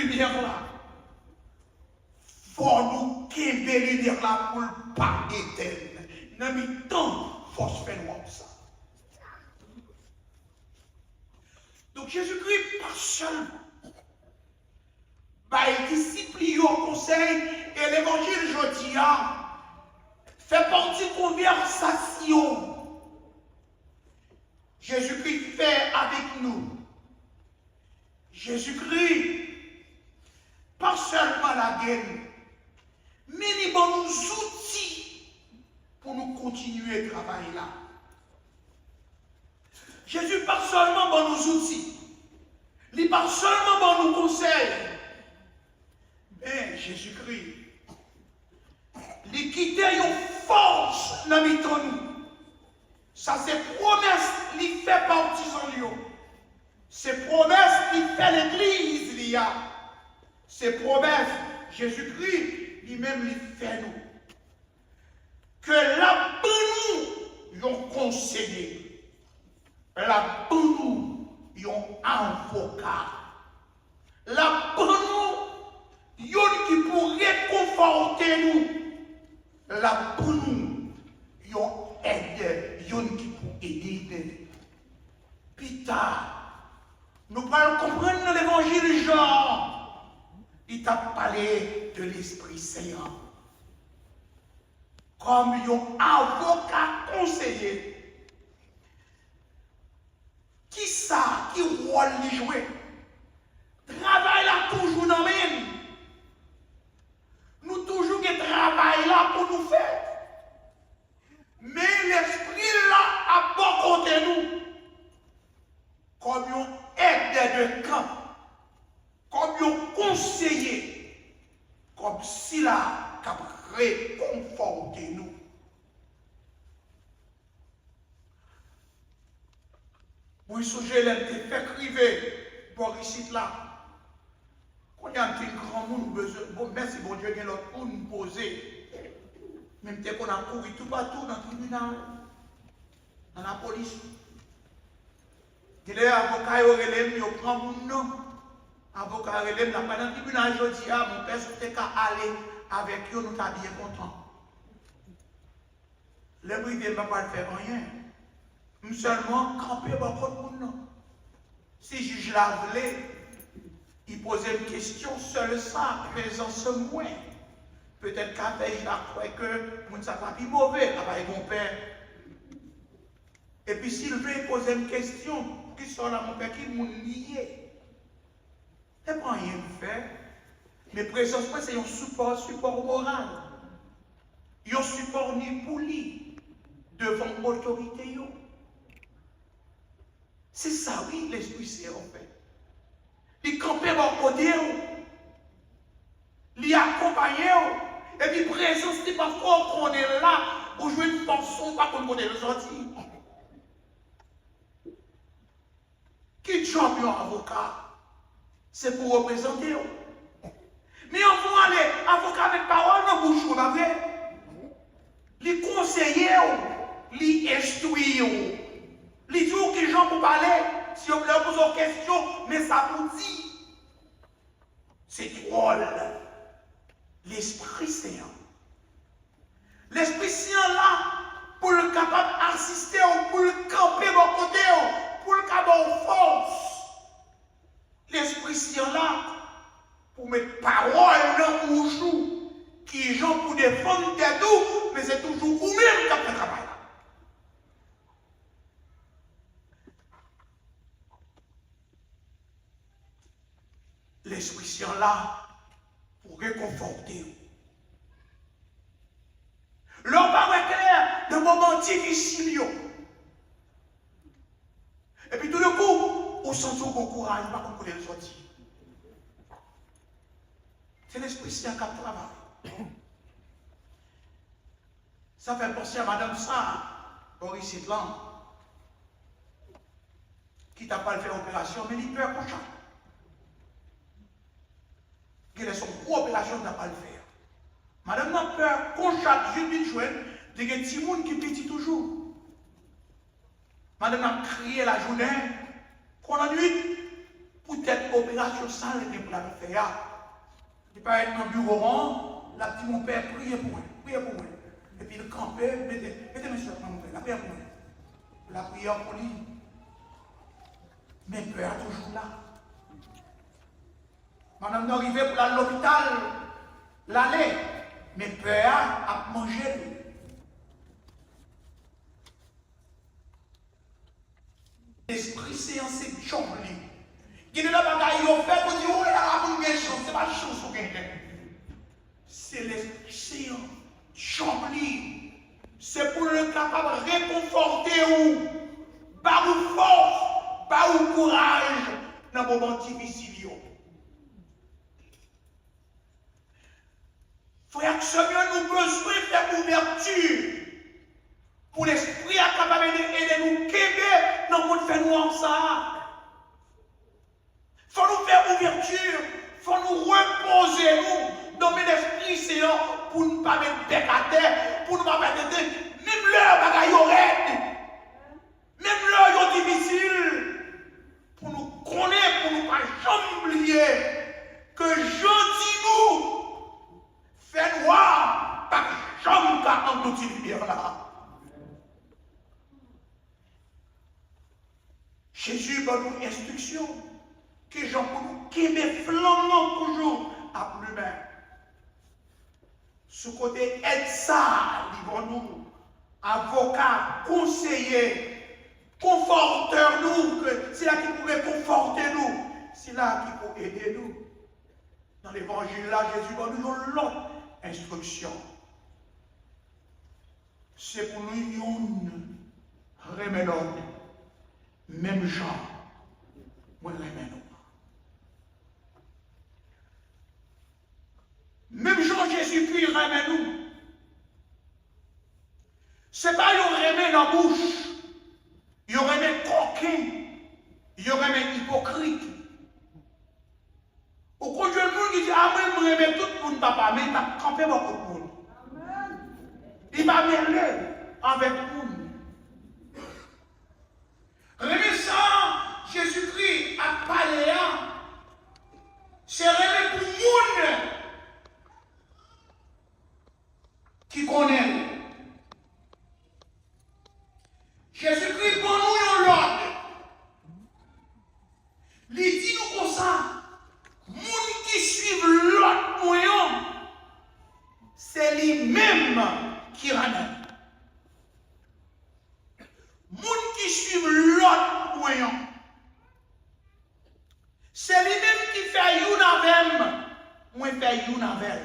lumière là. Faut nous qu'aimer lumière là pour le pas éteindre. Dans le temps, force fait nous ça. Donc Jésus-Christ, pas seul, les disciples au conseil et l'évangile jeudi fait partie de conversation. Jésus-Christ fait avec nous. Jésus-Christ, pas seulement la guerre, mais il va nous outils pour nous continuer à travailler là. Jésus pas seulement dans nos outils, il pas seulement dans nos conseils, mais Jésus-Christ, il quitte une force dans nous. Ça c'est promesse, il fait partie de nous. C'est promesse, il fait l'église, c'est promesse, Jésus-Christ, lui-même, il fait nous. Que là, pour nous, nous conseiller. Là, pour nous, yon avocat. Là, pour nous, yon qui pourrait conforter nous. Là, pour nous, yon aide, yon qui pour aider. Puis tard, nous allons comprendre dans l'évangile Jean. Il t'a parlé de l'Esprit Saint. Comme yon avocat conseiller. Qui ça, qui rôle les jouer? Travail là toujours dans même. Nous toujours que travail là pour nous faire. Mais l'esprit là a bon côté nous. Comme un aide de camp. Comme un conseiller. Comme si là, qu'a réconforté nous. Moi, je l'ai fait criver pour ici là. Quand il y a un grand monde besoin, bon, merci bon Dieu, il y a l'autre pour nous poser. Même dès qu'on a couru tout partout dans le tribunal, dans la police. Il est avocat, il prend mon nom. Avocat, il n'a pas dans le tribunal, je dis, mon père, si tu aller avec eux, nous sommes bien contents. Le privé ne va pas faire rien. Nous seulement camper beaucoup de monde. Si juge la voulait, il posait une question, seul ça, présence moins. Peut-être qu'après, il a cru que mon pas plus mauvais, avec mon père. Et puis s'il veut poser une question, qui sont là, mon père, qui m'ont lié. Il n'y a pas rien de faire. Mais présence, c'est un support moral. Il y a un support ni pour lui, devant l'autorité. C'est ça, oui, l'Esprit Saint en fait. Il campait mon côté, il accompagnait, et puis présence, c'est parfois qu'on est là, pour jouer une façon, pas qu'on connaît le sortir. Qui job un avocat? C'est pour représenter. Mais on va aller, avocat avec parole, non, bouche, pas vrai? Les conseiller, les instruire. Les dit que les gens pour parler, si on leur pose une question, mais ça vous dit. C'est drôle. L'Esprit Saint. L'Esprit Saint là, pour le capable d'assister, pour le camper de mon côté, pour le capable de force. L'Esprit Saint là, pour mettre parole dans le jour, qui est gens pour défendre des tout, mais c'est toujours vous-même qui avez le travail. L'Esprit Saint là pour réconforter. L'homme va clair dans moment difficile. Et puis tout d'un coup, on sent son bon courage, pas qu'on le sortir. C'est l'Esprit Saint qui travaille. Ça fait penser à Madame Sarr, Boris Hitland, qui n'a pas fait l'opération, mais il peut accoucher. Il a son gros opération, n'a pas le faire. Madame n'a peur qu'on chaque jour de jouer, de des petits monde qui petit toujours. Madame a crié la journée, qu'on la nuit, peut-être opération sans les pour la faire. Il peut être dans le bureau rond, la petite mon père, priez pour moi, priez pour moi. Et puis le campé, mettez mes soeurs dans mon père, la prière pour moi. La prière pour lui. Mais peur est toujours là. Madame nous arrivée pour aller à l'hôpital, l'aller, mais peur a mangé. L'esprit séance c'est jongler. Il y a des bagailles qui ont fait pour dire, oh là, vous avez une chance, c'est pas une chance pour quelqu'un. C'est l'esprit séance, jongler. C'est pour le capable de réconforter ou, par ou force, par ou courage dans les moments difficiles. Frère, Seigneur, nous avons besoin de faire ouverture pour l'esprit capable d'aider nous québer dans le monde fait nous ça. Il faut nous faire ouverture, il faut nous reposer nous dans l'esprit Seigneur pour ne pas mettre bec à terre, pour ne pas mettre même l'heure bagaille raide, même l'heure difficile, pour nous connaître, pour ne pas jamais oublier que jeudi nous fait noir, pas jamais qu'à en toute lumière là. Jésus donne une instruction que j'en peux nous quémer flammant toujours à plus main. Ce côté aide ça, livrons-nous, avocat, conseiller, conforteur nous, que c'est là qui pourrait conforter nous, c'est là qui peut aider nous. Dans l'évangile là, Jésus donne nous l'autre instruction. C'est pour nous remettre même gens, moi remettre. Même Jean Jésus-Christ remet nous. Ce n'est pas qu'il remet dans la bouche, il remet coquin, il remet hypocrite. Au contraire, le monde qui dit, ah, moi, je remets tout le monde, papa, mais il va camper beaucoup de monde. Il va mêler avec nous. Renaissant, Jésus-Christ a parlé, c'est remet pour le monde qui connaît. Jésus-Christ pour nous l'ordre. Il dit nous comme ça. Les gens qui suivent l'autre moyen, c'est lui-même qui ramène. Les gens qui suivent l'autre moyen, c'est lui-même qui fait une avec moi, fait une avec.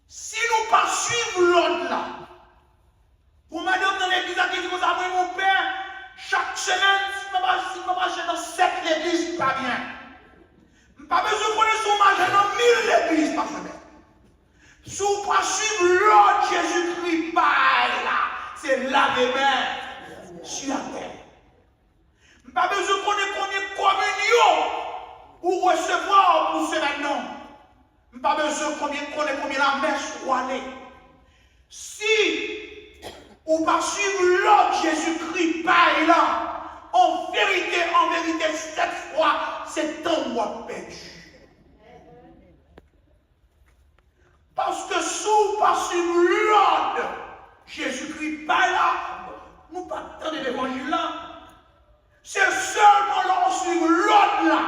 Si nous ne pas suivre l'autre là, pour madame dans l'église qui dit, moi mon père, chaque semaine, si je ne marche dans 7 églises, pas bien. Je n'ai pas besoin de connaître son marché dans 1000 églises par semaine. Si vous ne pas suivre l'autre Jésus-Christ, là, c'est là des mains sur la terre. Je n'ai pas besoin de connaître communion pour recevoir pour ce maintenant. Je n'ai pas besoin de connaître combien la messe ou aller. Si ou pas suivre l'autre Jésus-Christ, là, en vérité, cette fois, c'est un mois perdu. Parce que si ou pas suivre l'autre Jésus-Christ, là, nous pas attendre l'évangile là. C'est seulement lorsqu'on suit l'autre là.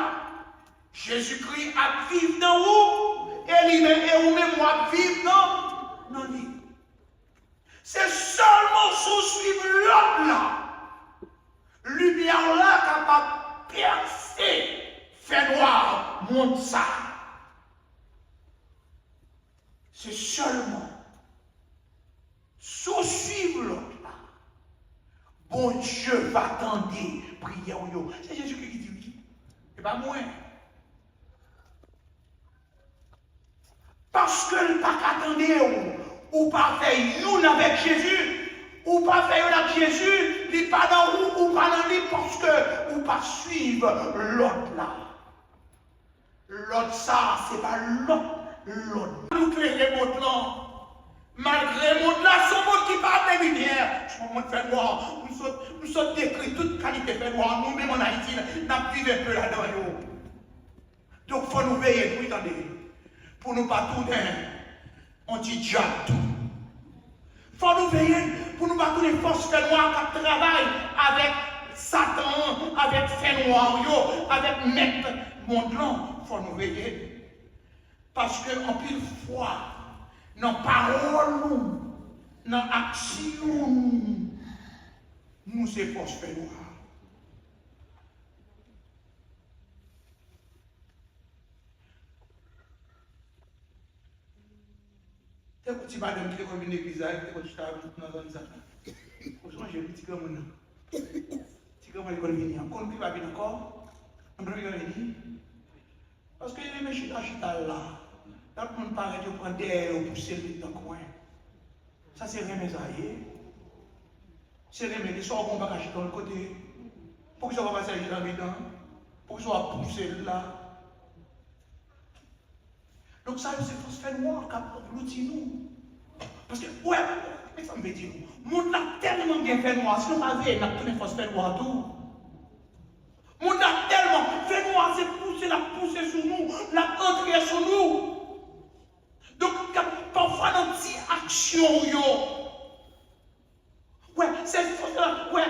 Jésus-Christ a vivre dans vous, et vous-même a vivre dans lui. C'est seulement sous suivre l'autre là. Lumière là capable de percer, fait noir, monte ça. C'est seulement sous suivre l'autre là. Bon Dieu va attendre prière. C'est Jésus-Christ qui dit oui. Et pas moi. Parce que le pas qu'attendez ou pas faire une avec Jésus, ou pas faire une avec Jésus, il pas dans vous, ou pas dans lui, parce que ou pas suivre l'autre là. L'autre ça, c'est pas l'autre. Malgré le monde là, malgré le monde là, son monde qui parle de lumière, on fait noir. Nous sommes décrits toute qualité fait noir. Nous-mêmes en Haïti, nous vivons un peu là-dedans. Donc il faut nous veiller, vous entendez, pour nous pas tout on dit déjà tout. Il faut nous veiller pour nous pas tous les forces fait noir qui travaillent avec Satan, avec fait noir, avec maître monde. Il faut nous veiller. Parce que en pile fois, dans parole, dans action, nous c'est force fait noir. C'est un petit madame qui est comme une église, qui est comme dans une zone. Franchement, j'ai un petit comme un. Petit comme un école venir. Quand on va venir encore, on va venir. Parce que les méchants chita là, tout le monde paraît de prendre des pour pousser dans le coin. Ça c'est remis à y. C'est remis, les soirs on va cacher dans le côté. Pour que ça va passer dans le dedans. Pour que ça va pousser là. Donc ça, c'est pour se faire noir, qui l'outil nous. Parce que, ouais, mais ça me veut dire, le monde a tellement bien fait noir, si nous pas vu, on a tout les faire noir tout. Le monde a tellement fait noir, c'est pousser, la pousser sur nous, la entrer sur nous. Donc, parfois, dans une petite action, ouais, c'est ça, ouais.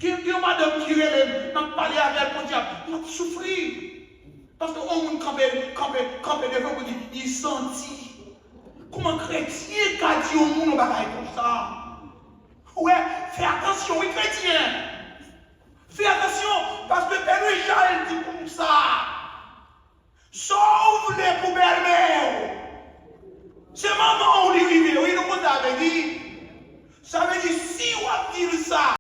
Il y a une madame qui relève, on a parlé avec elle pour dire, on a souffert. Parce que on monde campé devant vous dit, il sentit. Comment chrétien qu'a dit au monde on va faire comme ça? Ouais, fais attention, oui chrétien. Fais attention, parce que Père Richard dit comme ça. Sauve les poubelles mères. C'est maman où il est arrivé, oui, nous ça veut dire. Ça veut dire si on dit ça.